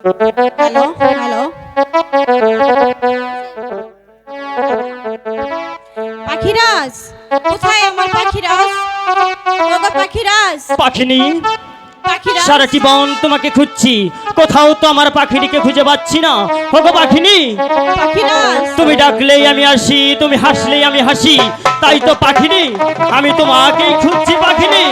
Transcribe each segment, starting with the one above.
Hello hello, পাখিরাজ কোথায়? আমার পাখিরাজ, ওগো পাখিরাজ। পাখিনি, পাখিরাজ সারা জীবন তোমাকে খুঁজছি, কোথাও তো আমার পাখিটিকে খুঁজে পাচ্ছি না। ওগো পাখিনি, পাখিরাজ তুমি ডাকলেই আমি আসি, তুমি হাসলেই আমি হাসি, তাই তো পাখিনি আমি তোমাকেই খুঁজছি। পাখিনি,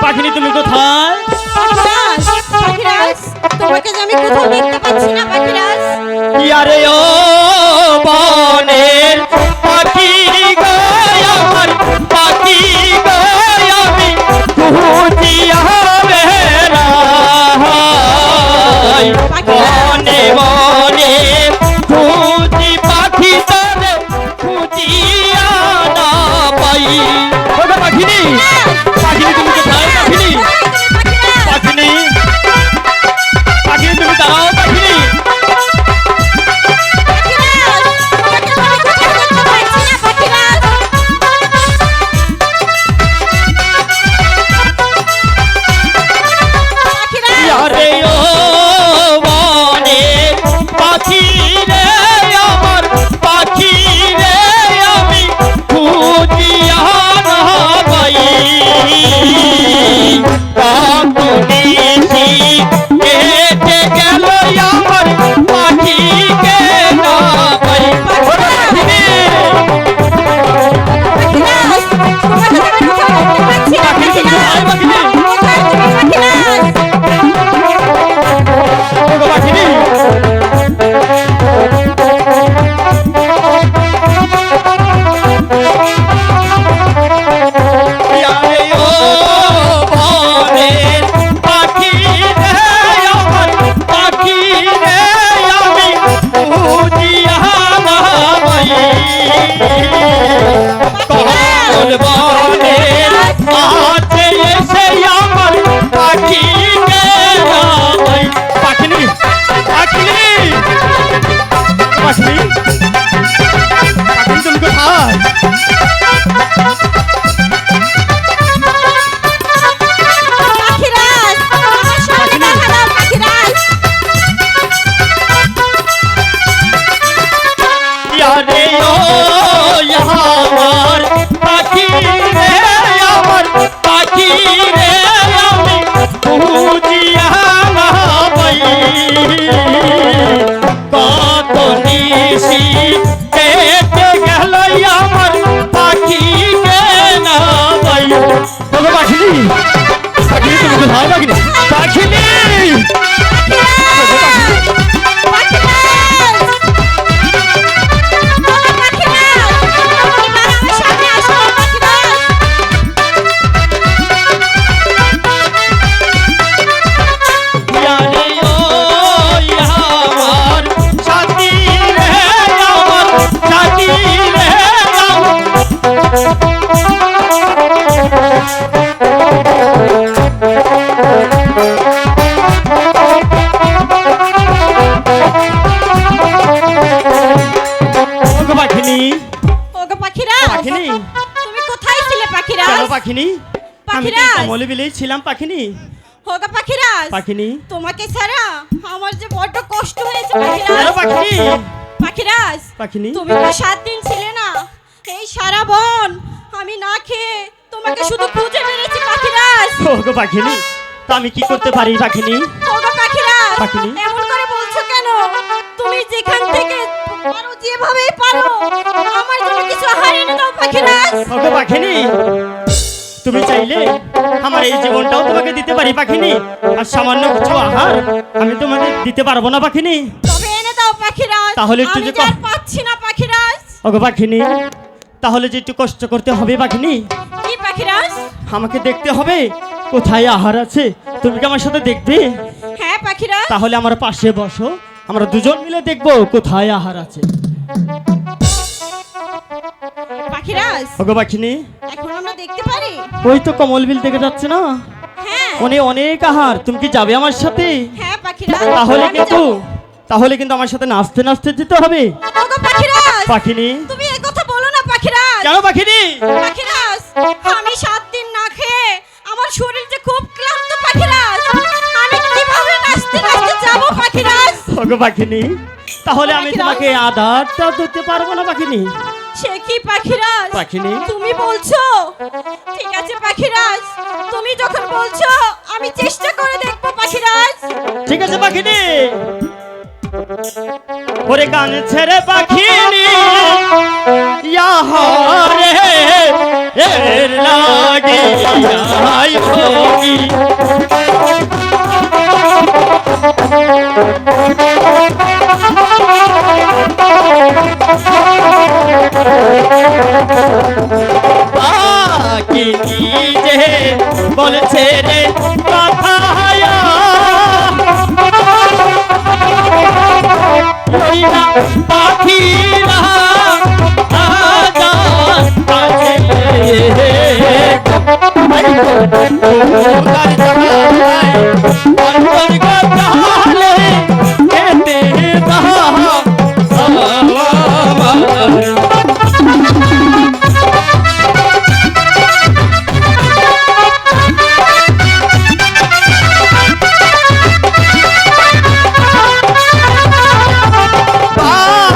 পাখিনি তুমি কোথায়? পাখিরাজ পাখিরাজ, তোমাকে যে আমি কোথাও দেখতে পাচ্ছি না পাখিরাজ। ইয়ারে ও বনের পাখি গো, আমার পাখি গো, আমি খুঁজিয়া বেড়াই বনে বনে, খুঁজি পাখি তারে খুঁজিয়া না পাই। ওগো পাখিনি, পাখিনি তুমি কোথায়? পাখিনি, পাখিনি, পাখিনি তুমি দাঁড়াও। পাখিনি, আরে ও বনে পাখি রে, আমার পাখি রে, আমি খুঁজিয়া না পাই। কাকুনিসি কেটে গেল আমার পাখিকে না পাই। ওরে পাখিনি, পাখি তুমি কোথায়? পাখিনি, ওগো পাখিনি, আরে ও বনের পাখি রে, আমার পাখি রে, আমি খুঁজিয়া না পাই। কোন বনের মাঝে এসে আমার পাখিকে না পাই। পাখিনি, পাখিনি, পাখিনি, পাখিনি তুমি কোথায়? পাখিরাজ আমার সামনে দেখা দাও পাখিরাজ। ইয়ারে ও আমার পাখি রে, আমার পাখি রে, আমি খুঁজিয়া না পাই। কত নিশি কেটে গেল আমার পাখিকে না পাই। ওগো পাখিনি, পাখিনি তুমি কোথায়? পাখিনি, পাখিনি, ইয়ারে ও আমার সাথী রে, আমার সাথী রে, ওগো পাখিনি, ওগো পাখিরাজ, পাখিনি, তুমি কোথায় ছিলে পাখিরাজ? চলো পাখিনি, আমি তো পাখিরাজ। কমলে বিলেই ছিলাম। পাখিনি, ওগো পাখিরাজ, পাখিনি, তোমাকে ছাড়া আমার যে বড্ড কষ্ট হয়েছে চলো পাখিরাজ। পাখিনি, পাখিরাজ পাখিনি, তুমি তো 7 দিন ছিলে না, এই সারা বন আমি না খেয়ে তোমাকে শুধু খুঁজে বেড়েছি পাখিরাজ। ওগো পাখিনি, তা আমি কি করতে পারি? পাখিনি, ওগো পাখিরাজ, পাখিনি। এমন করে বলছো কেন? তুমি যেখান থেকে পারো, যেভাবেই পারো আমার জন্য কিছু আহার এনে দাও পাখিরাজ। ওগো পাখিনি, তুমি চাইলে আমার এই জীবনটাও তোমাকে দিতে পারি পাখিনি, আর সামান্য কিছু আহার আমি তোমাকে দিতে পারবো না পাখিনি। তবে এনে দাও পাখিরাজ, তাহলে একটু আমি যে যে আর পাচ্ছি না পাখিরাজ। ওগো পাখিনি, তাহলে যে একটু কষ্ট করতে হবে পাখিনি, কি পাখিরাজ? আমাকে দেখতে হবে কোথায় আহার আছে। তুমি কি আমার সাথে দেখবে? হ্যাঁ পাখিরাজ। তাহলে আমার পাশে বসো, আমরা দুজন মিলে দেখবো কোথায় আহার আছে। পাখিরাজ ওগো পাখিনি, এখন আমরা দেখতে পারি? ওই তো কমল বিল থেকে যাচ্ছে না, হ্যাঁ অনেক অনেক আহার। তুমি কি যাবে আমার সাথে? হ্যাঁ পাখিরাজ, তাহলে আমি কিন্তু যাবো। তাহলে কিন্তু আমার সাথে নাচতে নাচতে যেতে হবে। ওগো পাখিরাজ, পাখিনি, তুমি এই কথা বলো না পাখিরাজ। কেন পাখিনি? পাখিরাজ, আমি 7 দিন না খেয়ে আমার শরীর যে খুব ক্লান্ত পাখিরাজ, আমি কিভাবে নাচতে নাচতে যাব পাখিরাজ? ওগো পাখিনি, তাহলে আমি পাখিরাজ। তোমাকে আদারটা দিতে পারবো না পাখিনি? সে কি পাখিরাজ, পাখিনি। তুমি বলছো? ঠিক আছে পাখিরাজ, তুমি যখন বলছো আমি চেষ্টা করে দেখবো পাখিরাজ। ঠিক আছে পাখিনি। ওরে কান ছেড়ে পাখিনি, ইয়াহারে এর লাগিয়াই ভোগী। পাখিনি যে বলছে রে কথা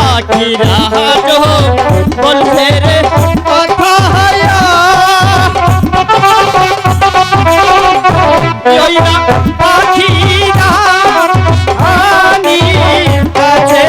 পাখিরা বলছে রে কথা পাখিরা আনি কাছে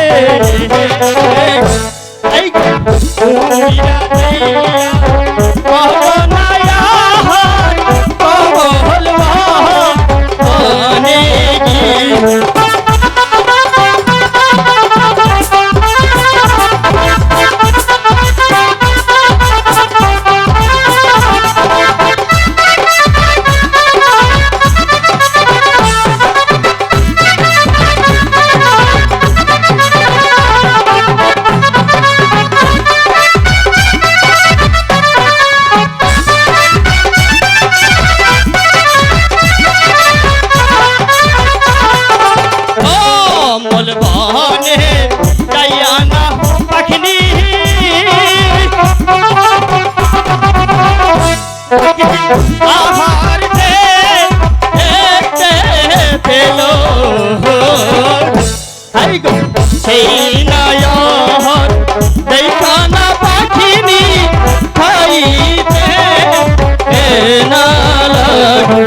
আহার দেখতে পেল সেই নয়ন দেখা না পাখিনি খাইতে না লাগে।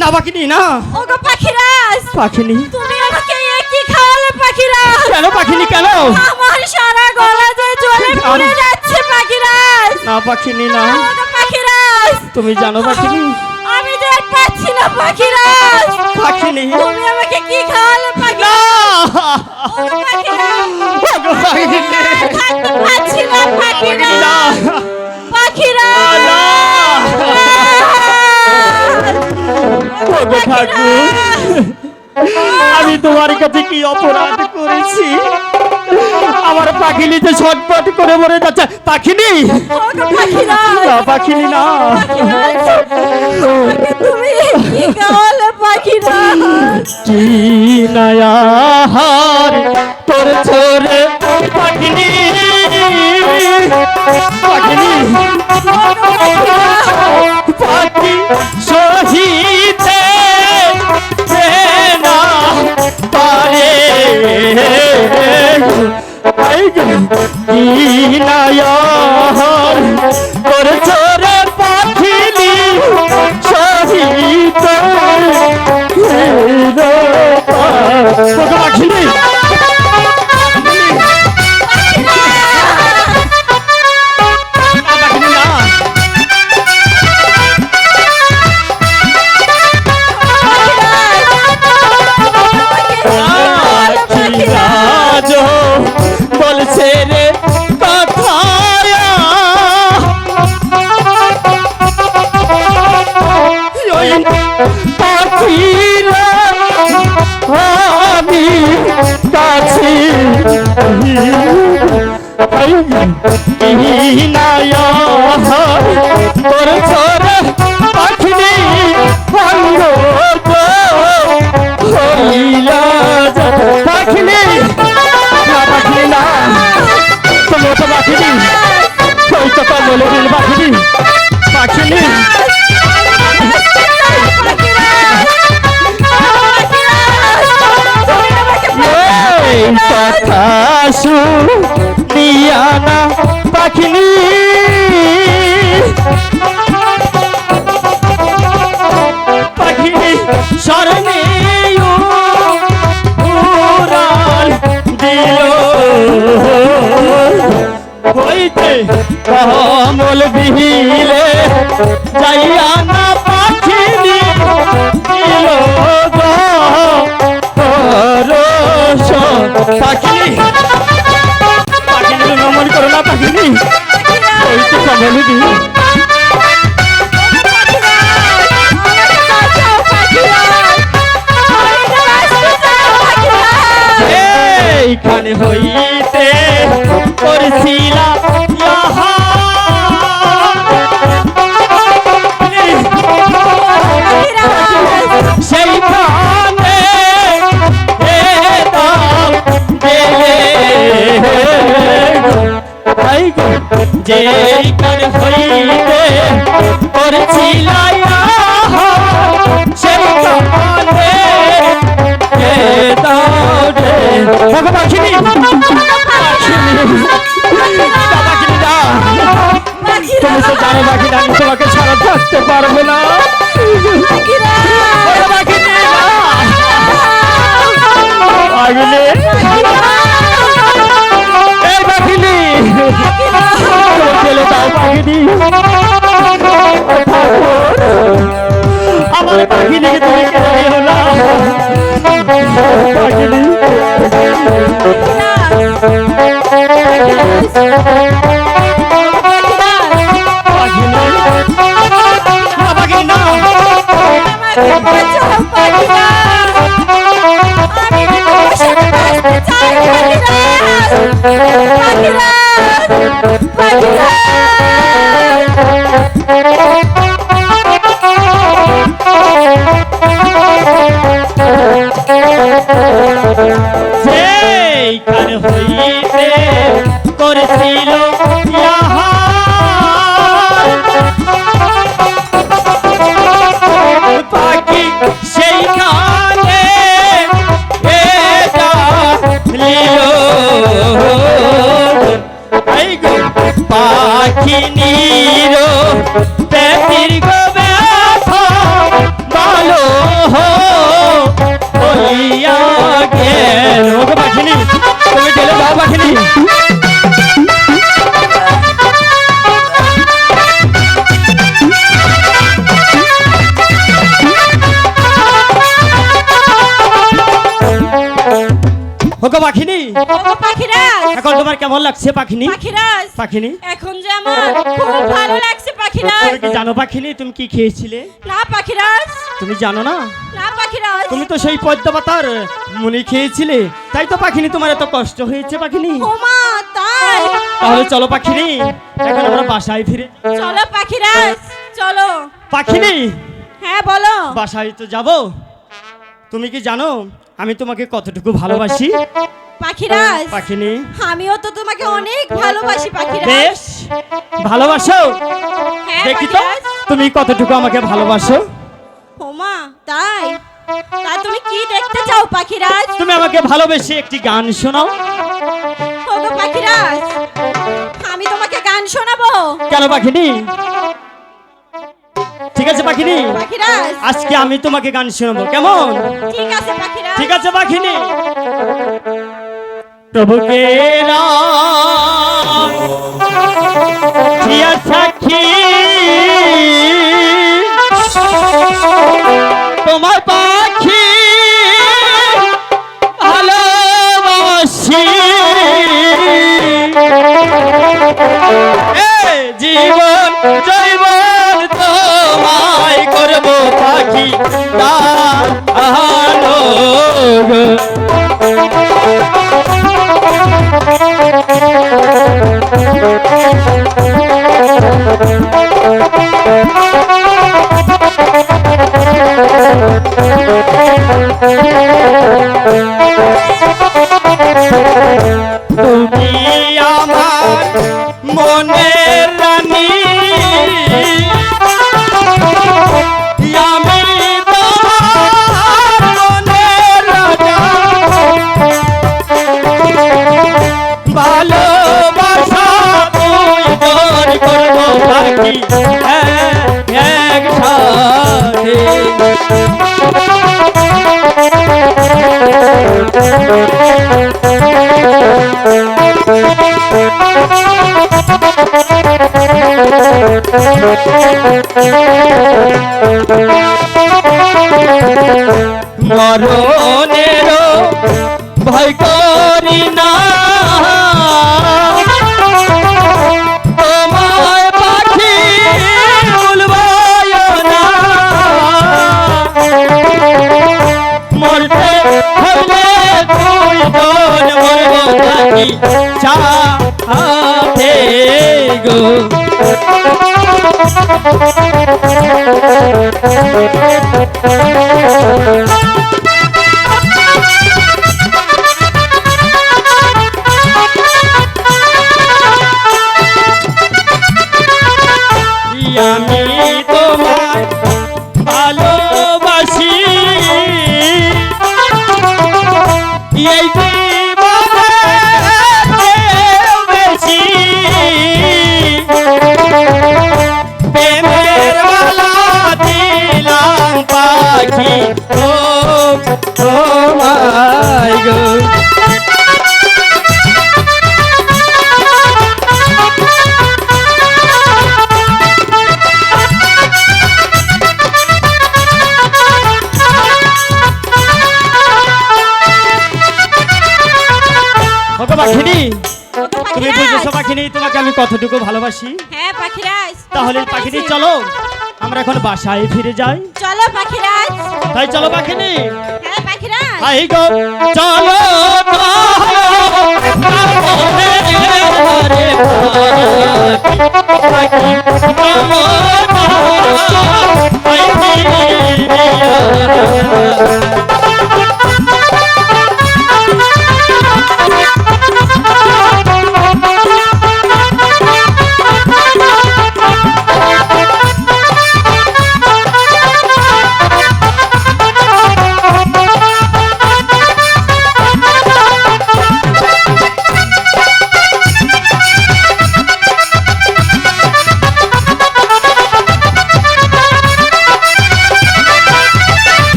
না পাখিনি না, ওগো পাখিরাজ, পাখিনি তুমি আমাকে এ কি খাওয়ালে পাখিরাজ? কেন পাখিনি কেন? আমার সারা গলা যে জলে পুড়ে যাচ্ছে পাখিরাজ। না পাখিনি না, ওগো পাখিরাজ, তুমি জানো পাখিনি আমি যে আর পাচ্ছি না পাখিরাজ। পাখিনি তুমি আমাকে কি খাওয়ালে পাখিরাজ? ওগো পাখিরাজ, ওগো পাখিনি থাকতে পারছি না পাখিরাজ। না পাখিরাজ, না ওগো ঠাকুর, আমি তোমার কাছে কি অপরাধ করেছি? আমার পাখিনি যে ছটপট করে মরে যাচ্ছে। পাখিনি ওগো পাখিরাজ, না, পাখিনি না, পাখিরাজ, আমাকে তুমি কি খাওয়ালে পাখিরাজ? কি নয়াহার তোর ছোরে পাখিনি পাখিনি পাখি শহীদে না পারে কি নয়াহার তোর ছোরে পাখিনি শহীদ আমি কাছি তোর ছোড়ে পাখিনি ভঙ্গ পাখিনি না পাখিনি না তুমি তো পাখিনি ওই তো কমলে দিল পাখিনি পাখিনি কথা শুনিয়া না পাখিনি পাখিনি স্মরণে উড়াল দিল হইতে কমল বিহিলে যাইয়া না পাখিনি দিল পাখিনি পাখিনি নমন করো না পাখিনি ওই তো কমল দি এইখানে হইতে করছিলাম সেইখানে যেইখানে হইতে করছিলাম সেইখানে পাখিনি তুমি তো জানো পাখিনি আমি তোমাকে ছাড়া থাকতে পারবো না এই পাখিনি চলে তাও পাখিনি আমার পাখিনিকে তুমি কেন হলো পাখিনি যেইখানে হইতে করেছিল পাখি সেইখানে পাখিনীর পেটির ব্যথা ভালো হইয়া গেল পাখিনি তুমি গেলে যাও পাখিনি ওগো পাখিনি এখন তোমার কেমন লাগছে পাখিনি পাখিনি এখন যে আমার খুব ভালো লাগছে পাখিরাজ। তুমি কি জানো পাখিনি তুমি কি খেয়েছিলে না পাখিরাজ, তুমি জানো না না পাখিরাজ। তুমি তো সেই পদ্মপাতার মুনি খেয়েছিলে তাই তো পাখিনি তোমার এত কষ্ট হয়েছে পাখিনি ওমা তাই? তাহলে চলো পাখিনি এখন আমরা বাসায় ফিরে চলো পাখিরাজ চলো। পাখিনি হ্যাঁ বলো। বাসায় তো যাব তুমি কি জানো আমি তোমাকে কতটুকু ভালোবাসি পাখিরাজ পাখিনি আমিও তো তোমাকে অনেক ভালোবাসি পাখিরাজ। বেশ ভালোবাসো হ্যাঁ দেখি তো পাখিরাজ। তুমি কতটুকু আমাকে ভালোবাসো ওমা তাই? তা তুমি কি দেখতে চাও পাখিরাজ? তুমি আমাকে ভালোবেসে একটি গান শোনাও ওগো পাখিরাজ আমি তোমাকে গান শোনাবো। কেন পাখিনি ঠিক আছে পাখিনি পাখিরাজ আজকে আমি তোমাকে গান শোনাবো কেমন ঠিক আছে পাখিরাজ। ঠিক আছে পাখিনি প্রভুকে রাখিয়া সাক্ষী তোমার পাখি ভালোবাসি জীবন জৈবন তোমায় করবো পাখি দানো মরণের ভয় করি না তোমায় পাখি ভুলবো না মরতে হলে দুইজন মরবো পাখি সাথে গো আমি তোমায় ভালোবাসি এই জীবনে বেশি প্রেমের মালা দিলাম পাখি ও তোমায় গো ওগো পাখিনি তুমি বুঝেছো পাখিনি তোমাকে আমি কতটুকু ভালোবাসি হ্যাঁ পাখিরাজ, তাহলে পাখিনি চলো আমরা এখন বাসায় ফিরে যাই। চলো পাখিরাজ। তাই চলো পাখিনি। হ্যাঁ পাখিরাজ। আই গো চলো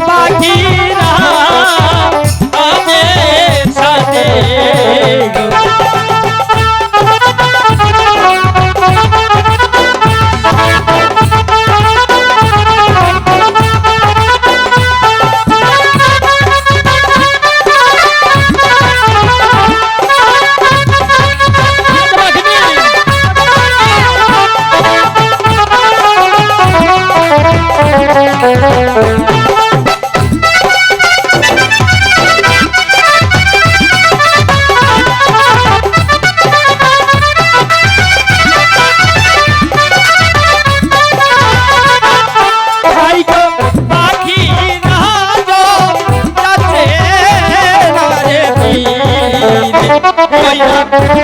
পাখিরা আমাদের সাথে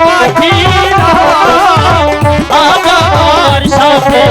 পাখিরা আমার সাথে